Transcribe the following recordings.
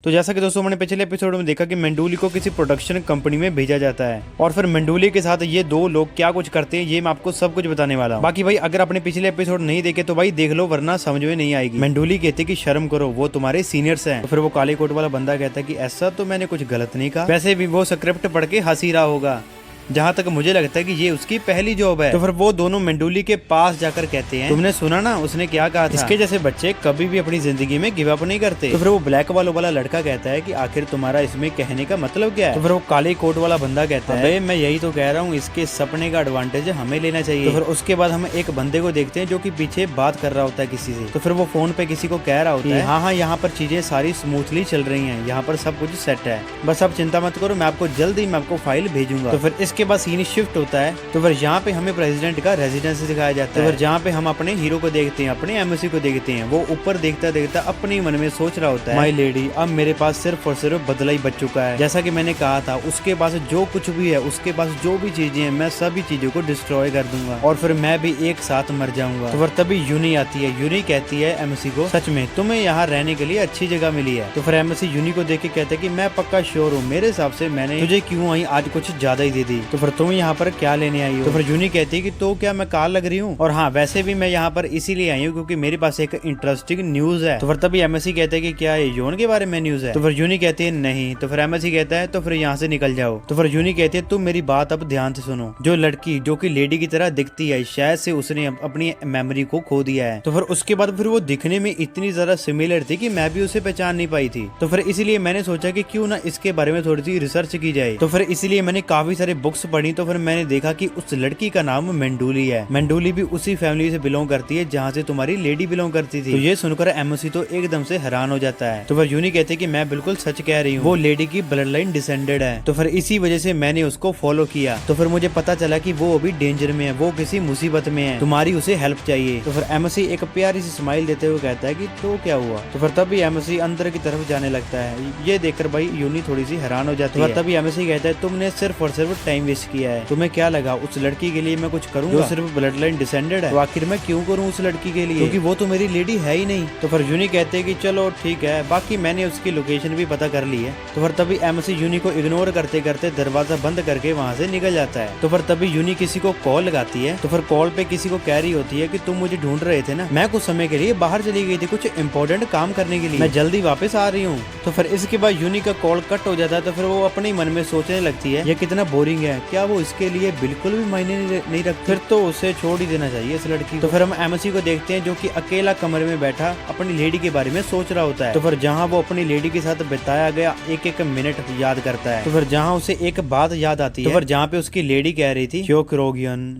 तो जैसा कि दोस्तों मैंने पिछले एपिसोड में देखा कि मंडोली को किसी प्रोडक्शन कंपनी में भेजा जाता है और फिर मंडोली के साथ ये दो लोग क्या कुछ करते हैं ये मैं आपको सब कुछ बताने वाला हूं। बाकी भाई अगर आपने पिछले एपिसोड नहीं देखे तो भाई देख लो वरना समझ में नहीं आएगी। मंडोली कहते कि शर्म करो, वो तुम्हारे सीनियर्स हैं। तो फिर वो काले कोट वाला बंदा कहता है कि ऐसा तो मैंने कुछ गलत नहीं कहा, वैसे भी वो स्क्रिप्ट पढ़ के हंसी रहा होगा, जहाँ तक मुझे लगता है कि ये उसकी पहली जॉब है। तो फिर वो दोनों मंडोली के पास जाकर कहते हैं तुमने सुना ना उसने क्या कहा था, इसके जैसे बच्चे कभी भी अपनी जिंदगी में गिव अप नहीं करते। तो फिर वो ब्लैक वाला लड़का कहता है कि आखिर तुम्हारा इसमें कहने का मतलब क्या है। तो फिर वो काले कोट वाला बंदा कहता है मैं यही तो कह रहा हूँ, इसके सपने का एडवांटेज हमें लेना चाहिए। तो फिर उसके बाद हम एक बंदे को देखते हैं जो कि पीछे बात कर रहा होता है किसी से। तो फिर वो फोन पे किसी को कह रहा होता है हाँ यहाँ पर चीजें सारी स्मूथली चल रही है, यहाँ पर सब कुछ सेट है, बस आप चिंता मत करो, मैं आपको जल्द ही मैं आपको फाइल भेजूंगा। तो फिर इसके बाद सीन शिफ्ट होता है। तो फिर यहाँ पे हमें प्रेसिडेंट का रेजिडेंस दिखाया जाता है। तो फिर जहाँ पे हम अपने हीरो को देखते हैं, अपने एमएससी को देखते हैं, वो ऊपर देखता देखता अपने मन में सोच रहा होता है माय लेडी अब मेरे पास सिर्फ और सिर्फ बदला ही बच चुका है। जैसा कि मैंने कहा था उसके पास जो कुछ भी है, उसके पास जो भी चीजें हैं, मैं सभी चीजों को डिस्ट्रॉय कर दूंगा और फिर मैं भी एक साथ मर जाऊंगा। तो फिर तभी यूनी आती है। यूनी कहती है एमएससी को सच में तुम्हें यहाँ रहने के लिए अच्छी जगह मिली है। तो फिर एमएससी यूनी को देख के कहते हैं कि मैं पक्का श्योर हूँ, मेरे हिसाब से मैंने तुझे क्यों आई आज कुछ ज्यादा ही दे दी। तो फिर तुम यहाँ पर क्या लेने आई हो। तो फिर यूनी कहती है कि तो क्या मैं कार लग रही हूँ, और हाँ वैसे भी मैं यहाँ पर इसीलिए आई हूँ क्योंकि मेरे पास एक इंटरेस्टिंग न्यूज है। तो फिर तभी एमएससी कहते हैं कि क्या ये योन के बारे में न्यूज है। तो फिर यूनी कहती है नहीं। तो फिर एमएससी कहता है तो फिर यहाँ से निकल जाओ। तो फिर यूनी कहती है तुम मेरी बात अब ध्यान से सुनो, जो लड़की जो कि लेडी की तरह दिखती है शायद से उसने अपनी मेमोरी को खो दिया है। तो फिर उसके बाद फिर वो दिखने में इतनी ज्यादा सिमिलर थी कि मैं भी उसे पहचान नहीं पाई थी। तो फिर इसलिए मैंने सोचा कि क्यों ना इसके बारे में थोड़ी सी रिसर्च की जाए। तो फिर इसलिए मैंने काफी सारे बुक्स पढ़ी। तो फिर मैंने देखा कि उस लड़की का नाम मंडोली है। मंडोली भी उसी फैमिली से बिलोंग करती है जहाँ से तुम्हारी लेडी बिलोंग करती थी। तो ये सुनकर एमओसी तो एकदम से हैरान हो जाता है। तो फिर यूनी कहते हैं कि मैं बिल्कुल सच कह रही हूँ, वो लेडी की ब्लड लाइन डिसेंडेड है। तो फिर इसी वजह से मैंने उसको फॉलो किया। तो फिर मुझे पता चला कि वो अभी डेंजर में है, वो किसी मुसीबत में है, तुम्हारी उसे हेल्प चाहिए। तो फिर एमओसी एक प्यारी सी स्माइल देते हुए कहता है कि तो क्या हुआ। तो फिर तभी एमओसी अंदर की तरफ जाने लगता है। ये देखकर भाई यूनी थोड़ी सी हैरान हो जाती है। तभी एमओसी कहता है तुमने सिर्फ और सिर्फ टाइम वेस्ट किया है, तुम्हें क्या लगा उस लड़की के लिए मैं कुछ करूंगा जो सिर्फ ब्लड लाइन डिसेंडेड है। तो आखिर मैं क्यों करूं उस लड़की के लिए, क्योंकि वो तो मेरी लेडी है ही नहीं। तो फिर यूनी कहते हैं कि चलो ठीक है, बाकी मैंने उसकी लोकेशन भी पता कर ली है। तो फिर तभी एमओसी यूनी को इग्नोर करते करते दरवाजा बंद करके वहाँ से निकल जाता है। तो फिर तभी यूनी किसी को कॉल लगाती है। तो फिर कॉल पे किसी को कह रही होती है कि तुम मुझे ढूंढ रहे थे ना, मैं कुछ समय के लिए बाहर चली गई थी कुछ इंपॉर्टेंट काम करने के लिए, मैं जल्दी वापस आ रही हूँ। तो फिर इसके बाद यूनी का कॉल कट हो जाता है। तो फिर वो अपने मन में सोचने लगती है ये कितना बोरिंग है, क्या वो इसके लिए बिल्कुल भी मायने नहीं रखती, फिर तो उसे छोड़ ही देना चाहिए इस लड़की। तो फिर हम एमएससी को देखते हैं जो कि अकेला कमरे में बैठा अपनी लेडी के बारे में सोच रहा होता है। तो फिर जहाँ वो अपनी लेडी के साथ बिताया गया एक एक मिनट याद करता है। तो फिर जहाँ उसे एक बात याद आती है, तो फिर जहाँ पे उसकी लेडी कह रही थी क्यों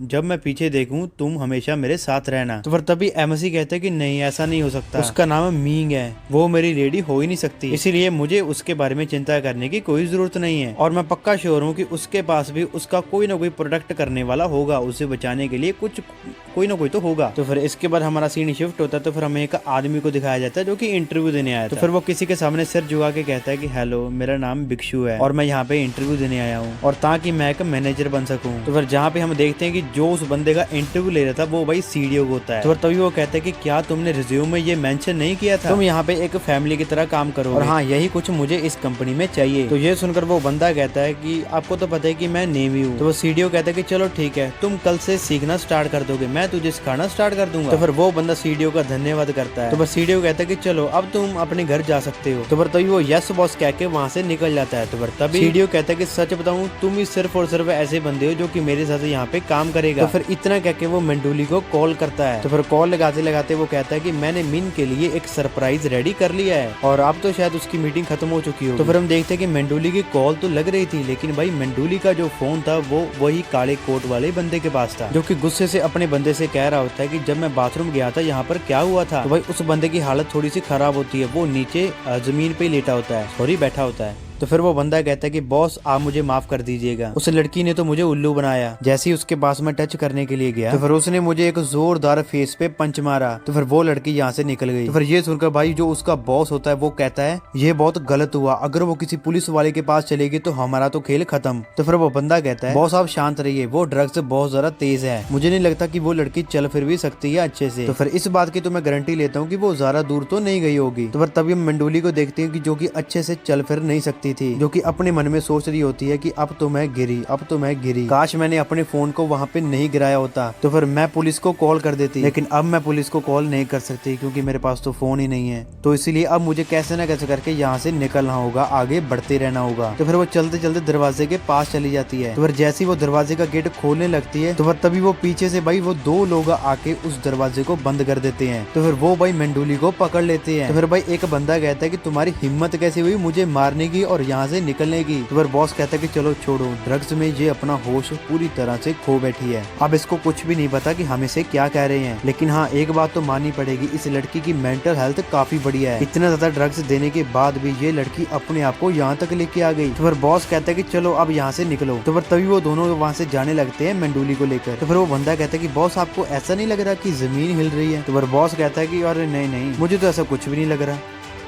जब मैं पीछे देखूं तुम हमेशा मेरे साथ रहना। तो फिर तभी एमएससी कहते हैं कि नहीं ऐसा नहीं हो सकता, उसका नाम मींग है, वो मेरी लेडी हो ही नहीं सकती, इसीलिए मुझे उसके बारे में चिंता करने की कोई जरूरत नहीं है, और मैं पक्का श्योर हूँ कि उसके पास भी उसका कोई ना कोई प्रोडक्ट करने वाला होगा, उसे बचाने के लिए कुछ कोई ना कोई तो होगा। तो फिर इसके बाद हमारा सीन शिफ्ट होता है। तो फिर हमें एक आदमी को दिखाया जाता है जो कि इंटरव्यू देने आया था। तो फिर वो किसी के सामने सिर झुका के कहता है कि हेलो मेरा नाम भिक्षु है और मैं यहाँ पे इंटरव्यू देने आया हूँ और ताकि मैं एक मैनेजर बन सकूँ। तो फिर जहाँ पे हम देखते हैं कि जो उस बंदे का इंटरव्यू ले रहा था वो भाई सीडीओ होता है। तो फिर तभी वो कहता है कि क्या तुमने रिज्यूम में ये मेंशन नहीं किया था, तुम यहाँ पे एक फैमिली की तरह काम करो और हाँ यही कुछ मुझे इस कंपनी में चाहिए। तो ये सुनकर वो बंदा कहता है कि आपको तो पता है कि मैं नेवी हूँ। तो वो सीडीओ कहता है कि चलो ठीक है तुम कल से सीखना स्टार्ट कर दोगे, मैं तुझे सिखाना स्टार्ट कर दूंगा। तो फिर वो बंदा सीडीओ का धन्यवाद करता है। तो फिर सीडीओ कहता है कि चलो अब तुम अपने घर जा सकते हो। तो फिर तभी वो यस बॉस कह के वहाँ से निकल जाता है। तो फिर तभी सीडीओ कहता है कि सच बताऊं तुम ही सिर्फ और सिर्फ ऐसे बंदे हो जो कि मेरे साथ यहाँ पे काम करेगा। तो फिर इतना कह के वो मंडोली को कॉल करता है। तो फिर कॉल लगाते लगाते वो कहता है कि मैंने मिन के लिए एक सरप्राइज रेडी कर लिया है और अब तो शायद उसकी मीटिंग खत्म हो चुकी हो। तो फिर हम देखते हैं कि मंडोली की कॉल तो लग रही थी, लेकिन भाई मंडोली का जो फोन था वो वही काले कोट वाले बंदे के पास था, जो कि गुस्से से अपने बंदे से कह रहा होता है कि जब मैं बाथरूम गया था यहाँ पर क्या हुआ था। तो भाई उस बंदे की हालत थोड़ी सी खराब होती है, वो नीचे जमीन पे लेटा होता है, सॉरी बैठा होता है। तो फिर वो बंदा कहता है कि बॉस आप मुझे माफ कर दीजिएगा, उस लड़की ने तो मुझे उल्लू बनाया। जैसे ही उसके पास में टच करने के लिए गया तो फिर उसने मुझे एक जोरदार फेस पे पंच मारा। तो फिर वो लड़की यहाँ से निकल गई। तो फिर ये सुनकर भाई जो उसका बॉस होता है वो कहता है ये बहुत गलत हुआ, अगर वो किसी पुलिस वाले के पास चलेगी तो हमारा तो खेल खत्म। तो फिर वो बंदा कहता है बॉस आप शांत रहिए, वो ड्रग्स बहुत ज्यादा तेज है, मुझे नहीं लगता कि वो लड़की चल फिर भी सकती है अच्छे से। तो फिर इस बात की तो मैं गारंटी लेता हूँ कि वो ज्यादा दूर तो नहीं गई होगी। तो फिर तभी हम मंडोली को देखते हैं कि जो कि अच्छे से चल फिर नहीं सकती थी, जो कि अपने मन में सोच रही होती है कि अब तो मैं गिरी, अब तो मैं गिरी, काश मैंने अपने फोन को वहाँ पे नहीं गिराया होता तो फिर मैं पुलिस को कॉल कर देती। लेकिन अब मैं पुलिस को कॉल नहीं कर सकती क्योंकि मेरे पास तो फोन ही नहीं है। तो इसीलिए अब मुझे कैसे न कैसे करके यहाँ से निकलना होगा, आगे बढ़ते रहना होगा। तो फिर वो चलते चलते दरवाजे के पास चली जाती है। तो फिर जैसे ही वो दरवाजे का गेट खोलने लगती है तो फिर तभी वो पीछे से भाई वो दो लोग आके उस दरवाजे को बंद कर देते हैं। तो फिर वो भाई मंडोली को पकड़ लेते हैं। तो फिर भाई एक बंदा कहता है कि तुम्हारी हिम्मत कैसे हुई मुझे मारने की और यहाँ से निकलने की। तो फिर बॉस कहता है कि चलो छोड़ो, ड्रग्स में ये अपना होश पूरी तरह से खो बैठी है, अब इसको कुछ भी नहीं पता कि हम इसे क्या कह रहे हैं। लेकिन हाँ एक बात तो माननी पड़ेगी, इस लड़की की मेंटल हेल्थ काफी बढ़िया है, इतना ज्यादा ड्रग्स देने के बाद भी ये लड़की अपने आप को यहाँ तक लेके आ गई। तो फिर बॉस कहता है कि चलो अब यहाँ से निकलो। तो फिर तभी वो दोनों वहाँ से जाने लगते हैं मंडोली को लेकर। तो फिर वो बंदा कहता है कि बॉस आपको ऐसा नहीं लग रहा कि जमीन हिल रही है? तो फिर बॉस कहता है कि अरे नहीं नहीं, मुझे तो ऐसा कुछ भी नहीं लग रहा,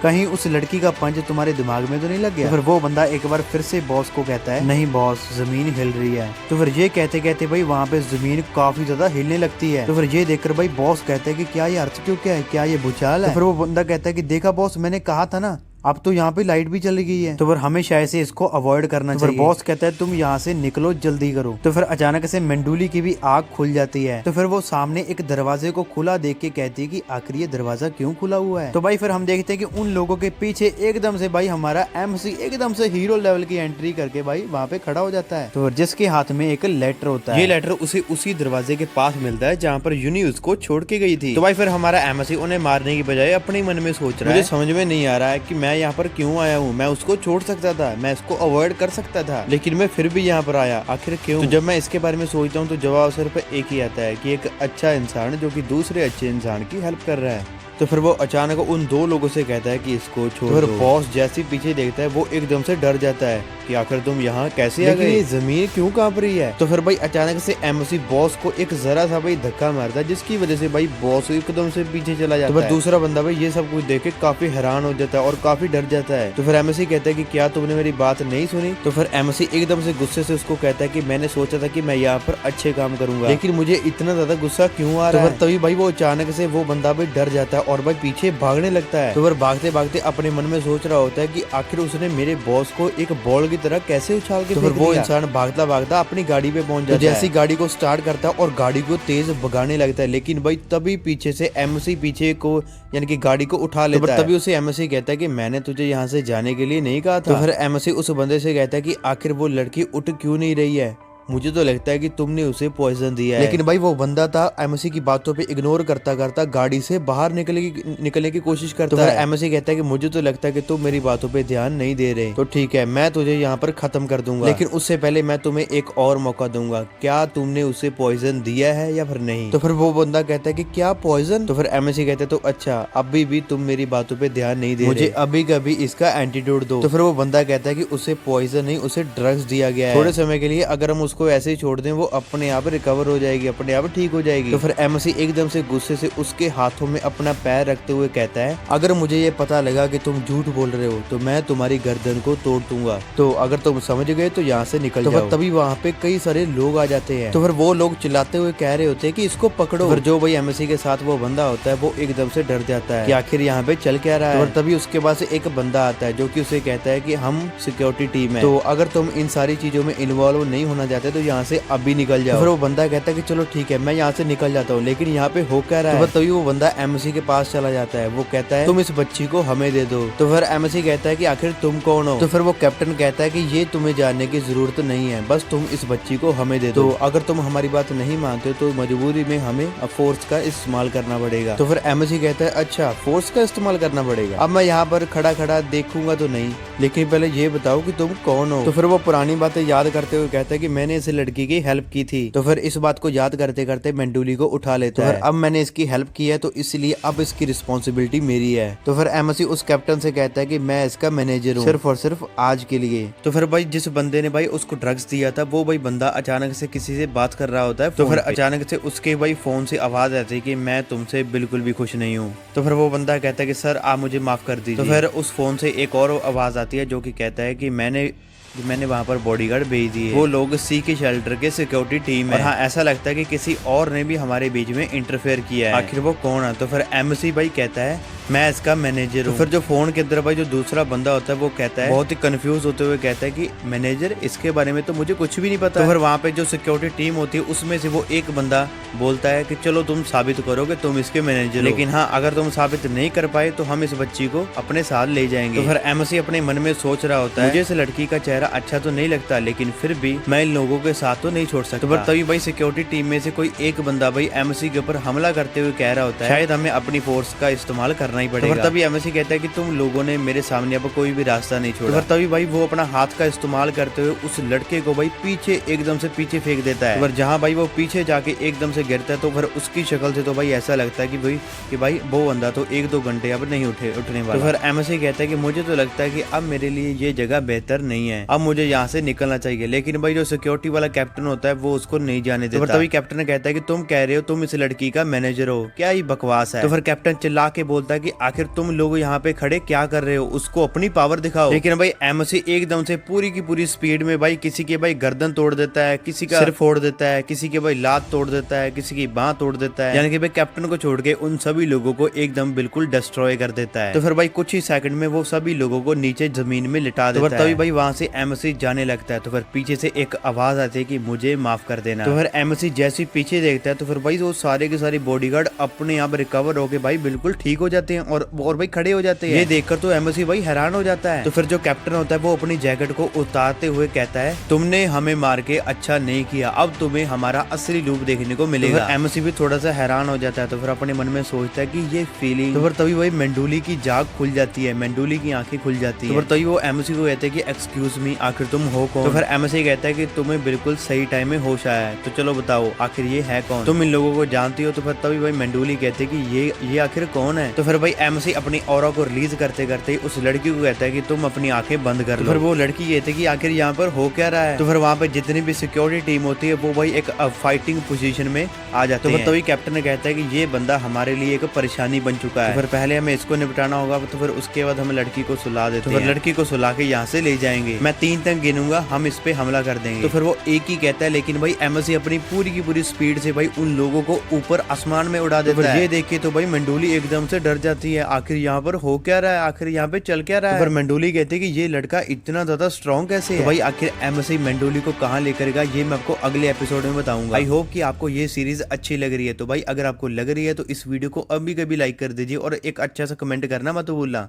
कहीं उस लड़की का पंच तुम्हारे दिमाग में तो नहीं लग गया? तो फिर वो बंदा एक बार फिर से बॉस को कहता है नहीं बॉस जमीन हिल रही है। तो फिर ये कहते कहते भाई वहाँ पे जमीन काफी ज्यादा हिलने लगती है। तो फिर ये देखकर भाई बॉस कहता है कि क्या ये अर्थ क्यों, क्या है, क्या ये भूचाल है? तो फिर वो बंदा कहता है कि देखा बॉस मैंने कहा था ना, अब तो यहाँ पे लाइट भी चली गई है, तो फिर हमें शायद से इसको अवॉइड करना चाहिए। बॉस कहता है तुम यहाँ से निकलो, जल्दी करो। तो फिर अचानक से मंडोली की भी आँख खुल जाती है। तो फिर वो सामने एक दरवाजे को खुला देख के कहती है कि आखिर ये दरवाजा क्यों खुला हुआ है? तो भाई फिर हम देखते हैं कि उन लोगों के पीछे एकदम से भाई हमारा MC एकदम से हीरो लेवल की एंट्री करके भाई वहाँ पे खड़ा हो जाता है। तो जिसके हाथ में एक लेटर होता है, ये लेटर उसे उसी दरवाजे के पास मिलता है जहाँ पर यूनी उसको छोड़ के गई थी। तो भाई फिर हमारा MC उन्हें मारने की बजाय अपने मन में सोच रहा है, मुझे समझ में नहीं आ रहा है कि मैं यहाँ पर क्यों आया हूँ, मैं उसको छोड़ सकता था, मैं इसको अवॉइड कर सकता था, लेकिन मैं फिर भी यहाँ पर आया, आखिर क्यों? तो जब मैं इसके बारे में सोचता हूँ तो जवाब सिर्फ एक ही आता है कि एक अच्छा इंसान जो कि दूसरे अच्छे इंसान की हेल्प कर रहा है। तो फिर वो अचानक उन दो लोगों से कहता है कि इसको छोड़ दो। बॉस जैसे पीछे देखता है वो एकदम से डर जाता है कि आखिर तुम यहाँ कैसे आ गए, जमीन क्यों कांप रही है? तो फिर भाई अचानक से MC बॉस को एक जरा सा भाई धक्का मारता है जिसकी वजह से भाई बॉस एकदम से पीछे चला जाता है। तो दूसरा बंदा भाई ये सब कुछ देख के काफी हैरान हो जाता है और काफी डर जाता है। तो फिर MC कहता है कि क्या तुमने मेरी बात नहीं सुनी? तो फिर MC एकदम से गुस्से से उसको कहता है कि मैंने सोचा था कि मैं यहाँ पर अच्छे काम करूंगा, लेकिन मुझे इतना ज्यादा गुस्सा क्यों आ रहा है? तभी भाई वो अचानक से वो बंदा भाई डर जाता है और भाई पीछे भागने लगता है। तो फिर भागते भागते अपने मन में सोच रहा होता है कि आखिर उसने मेरे बॉस को एक बॉल की तरह कैसे उछाल के, तो फिर वो इंसान भागता भागता अपनी गाड़ी पे पहुंच जाता है। जैसी गाड़ी को स्टार्ट करता है और गाड़ी को तेज भगाने लगता है, लेकिन भाई तभी पीछे से MC पीछे को यानी कि गाड़ी को उठा लेता है। तभी उसे MC कहता है कि मैंने तुझे यहाँ से जाने के लिए नहीं कहा था। तो फिर MC उस बंदे से कहता है कि आखिर वो लड़की उठ क्यों नहीं रही है? मुझे तो लगता है कि तुमने उसे पॉइजन दिया है। लेकिन भाई वो बंदा था MC की बातों पे इग्नोर करता करता गाड़ी से बाहर निकलने की कोशिश करता है। MC कहता है कि मुझे तो लगता है कि तुम मेरी बातों पे ध्यान नहीं दे रहे, तो ठीक है मैं तुझे यहाँ पर खत्म कर दूंगा, लेकिन उससे पहले मैं तुम्हें एक और मौका दूंगा, क्या तुमने उसे पॉइजन दिया है या फिर नहीं? तो फिर वो बंदा कहता है कि क्या पॉइजन? तो फिर MC कहता है तो अच्छा अभी भी तुम मेरी बातों पे ध्यान नहीं दे रहे, मुझे अभी कभी इसका एंटीडोट दो। तो फिर वो बंदा कहता है कि उसे पॉइजन नहीं उसे ड्रग्स दिया गया है, थोड़े समय के लिए अगर हम उसको ऐसे ही छोड़ दें वो अपने आप रिकवर हो जाएगी, अपने आप ठीक हो जाएगी। तो फिर MC एकदम से गुस्से से उसके हाथों में अपना पैर रखते हुए कहता है अगर मुझे ये पता लगा कि तुम झूठ बोल रहे हो तो मैं तुम्हारी गर्दन को तोड़ दूंगा, तो अगर तुम समझ गए तो यहाँ से निकल जाओ। तभी वहाँ पे कई सारे लोग आ जाते हैं। तो फिर वो लोग चिल्लाते हुए कह रहे होते हैं कि इसको पकड़ो। फिर जो भाई MC के साथ वो बंदा होता है वो एकदम से डर जाता है कि आखिर यहाँ पे चल क्या रहा है। और तभी उसके पास एक बंदा आता है जो कि उसे कहता है कि हम सिक्योरिटी टीम है, तो अगर तुम इन सारी चीजों में इन्वॉल्व नहीं होना चाहते तो यहाँ से अभी निकल जाओ। तो फिर वो बंदा कहता है कि चलो ठीक है मैं यहाँ से निकल जाता हूँ, लेकिन यहाँ पे हो क्या रहा है? तभी वो बंदा MC के पास चला जाता है, वो कहता है तुम इस बच्ची को हमें दे दो। तो फिर MC कहता है कि आखिर तुम कौन हो? तो फिर वो कैप्टन कहता है कि ये तुम्हें जानने की जरूरत नहीं है, बस तुम इस बच्ची को हमें दे दो, तो अगर तुम हमारी बात नहीं मानते तो मजबूरी में हमें फोर्स का इस्तेमाल करना पड़ेगा। तो फिर MC कहता है अच्छा फोर्स का इस्तेमाल करना पड़ेगा, अब मैं यहाँ पर खड़ा खड़ा देखूंगा तो नहीं, लेकिन पहले ये बताओ कि तुम कौन हो? तो फिर वो पुरानी बातें याद करते हुए कहता है कि मैंने मैंने इस लड़की की हेल्प की थी। तो फिर इस बात को याद करते करते मेंडोली को उठा लेता है। अब मैंने इसकी हेल्प की है तो इसलिए अब इसकी रिस्पॉन्सिबिलिटी मेरी है। तो फिर एमसी उस कैप्टन से कहता है कि मैं इसका मैनेजर हूँ सिर्फ और सिर्फ आज के लिए। तो फिर भाई जिस बंदे ने भाई उसको ड्रग्स दिया था वो भाई बंदा अचानक से किसी से बात कर रहा होता है। तो फिर अचानक से उसके भाई फोन से आवाज आती है कि मैं तुमसे बिल्कुल भी खुश नहीं हूँ। तो फिर वो बंदा कहता है कि सर आप मुझे माफ कर दीजिए। तो फिर उस फोन से एक और आवाज आती है जो कि कहता है कि मैंने वहाँ पर बॉडीगार्ड भेज दिए। वो लोग सी के शेल्टर के सिक्योरिटी टीम है। और हाँ ऐसा लगता है कि किसी और ने भी हमारे बीच में इंटरफेयर किया है। आखिर वो कौन है? तो फिर एमसी भाई कहता है मैं इसका मैनेजर हूँ। तो फिर जो फोन के अंदर भाई जो दूसरा बंदा होता है वो कहता है बहुत ही कंफ्यूज होते हुए कहता है कि मैनेजर इसके बारे में तो मुझे कुछ भी नहीं पता। तो फिर वहाँ पे जो सिक्योरिटी टीम होती है उसमें से वो एक बंदा बोलता है कि चलो तुम साबित करो कि तुम इसके मैनेजर, लेकिन हाँ अगर तुम साबित नहीं कर पाए तो हम इस बच्ची को अपने साथ ले जाएंगे। तो फिर एमसी अपने मन में सोच रहा होता है मुझे इस लड़की का चेहरा अच्छा तो नहीं लगता लेकिन फिर भी मैं इन लोगों के साथ तो नहीं छोड़ सकता। तो तभी भाई सिक्योरिटी टीम में से कोई एक बंदा भाई एमसी के ऊपर हमला करते हुए कह रहा होता है शायद हमें अपनी फोर्स का इस्तेमाल करना ही पड़ेगा। तो तभी एमसी कहता है कि तुम लोगों ने मेरे सामने अब कोई भी रास्ता नहीं छोड़ा। तो तभी भाई वो अपना हाथ का इस्तेमाल करते हुए उस लड़के को भाई पीछे एकदम से पीछे फेंक देता है। तो जहाँ भाई वो पीछे जाके एकदम से गिरता है तो फिर उसकी शक्ल से तो भाई ऐसा लगता है कि भाई वो बंदा तो 1-2 घंटे अब नहीं उठने वाला। तो फिर एमसी कहता है कि मुझे तो लगता है कि अब मेरे लिए ये जगह बेहतर नहीं है, अब मुझे यहाँ से निकलना चाहिए। लेकिन भाई जो सिक्योरिटी वाला कैप्टन होता है वो उसको नहीं जाने देता। तो तभी कैप्टन कहता है कि तुम कह रहे हो तुम इस लड़की का मैनेजर हो, क्या ये बकवास है। तो फिर कैप्टन चिल्ला के बोलता है कि आखिर तुम लोग यहाँ पे खड़े क्या कर रहे हो, उसको अपनी पावर दिखाओ। लेकिन भाई एमसी एकदम से पूरी की पूरी स्पीड में भाई किसी के भाई गर्दन तोड़ देता है, किसी का सिर फोड़ देता है, किसी के भाई लात तोड़ देता है, किसी की बांह तोड़ देता है, यानी कि भाई कैप्टन को छोड़ के उन सभी लोगों को एकदम बिल्कुल डिस्ट्रॉय कर देता है। तो फिर भाई कुछ ही सेकंड में वो सभी लोगों को नीचे जमीन में लिटा देता है। तभी भाई वहां से एमसी जाने लगता है। तो फिर पीछे से एक आवाज आती है कि मुझे माफ कर देना। तो फिर एमसी जैसे पीछे देखता है तो फिर भाई वो सारे के सारे बॉडीगार्ड अपने आप रिकवर होके भाई बिल्कुल ठीक हो जाते हैं और भाई खड़े हो जाते हैं। ये देखकर तो एमसी भाई हैरान हो जाता है। तो फिर जो कैप्टन होता है वो अपनी जैकेट को उतारते हुए कहता है तुमने हमें मार के अच्छा नहीं किया, अब तुम्हें हमारा असली रूप देखने को मिलेगा। तो एमसी भी थोड़ा सा हैरान हो जाता है। तो फिर अपने मन में सोचता है कि ये फीलिंग। तो फिर तभी वही मेंडोली की जाग खुल जाती है, मेंडोली की आंखें खुल जाती है। तो फिर तभी वो एमसी को कहते हैं कि एक्सक्यूज मी आखिर तुम हो कौन। तो फिर एमसी कहता है कि तुम्हें बिल्कुल सही टाइम में होश आया है, तो चलो बताओ आखिर ये है कौन, तुम इन लोगों को जानती हो। तो फिर तभी भाई मेंडोली कहते हैं कि ये आखिर कौन है। तो फिर भाई एमसी अपनी ऑरा को रिलीज करते करते उस लड़की को कहता है कि तुम अपनी आंखें बंद कर लो। फिर वो लड़की कहती है कि आखिर यहाँ पर हो क्या रहा है। तो फिर वहाँ पे जितनी भी सिक्योरिटी टीम होती है वो भाई एक फाइटिंग पोजीशन में आ जाते हैं। तो तभी कैप्टन कहता है कि ये बंदा हमारे लिए एक परेशानी बन चुका है, तो फिर पहले हमें इसको निपटाना होगा। तो फिर उसके बाद हम लड़की को सुला देते हैं। तो फिर लड़की को सुला के यहाँ से ले जाएंगे, मैं 3 तक गिनूंगा, हम इस पे हमला कर देंगे। तो फिर वो एक ही कहता है, लेकिन भाई एमसी अपनी पूरी की पूरी स्पीड से भाई उन लोगों को ऊपर आसमान में उड़ा देता है। ये देखिए तो भाई मंडोली एकदम से डर जाती है, आखिर यहाँ पर हो क्या रहा है, आखिर यहाँ पे चल क्या रहा है। तो फिर मंडोली कहती है कि ये लड़का इतना ज्यादा स्ट्रॉन्ग कैसे है। तो भाई आखिर एमसी मंडोली को कहाँ लेकर गया ये मैं आपको अगले एपिसोड में बताऊंगा। आई होप कि आपको ये सीरीज अच्छी लग रही है। तो भाई अगर आपको लग रही है तो इस वीडियो को अभी कभी लाइक कर दीजिए और एक अच्छा सा कमेंट करना मत भूलना।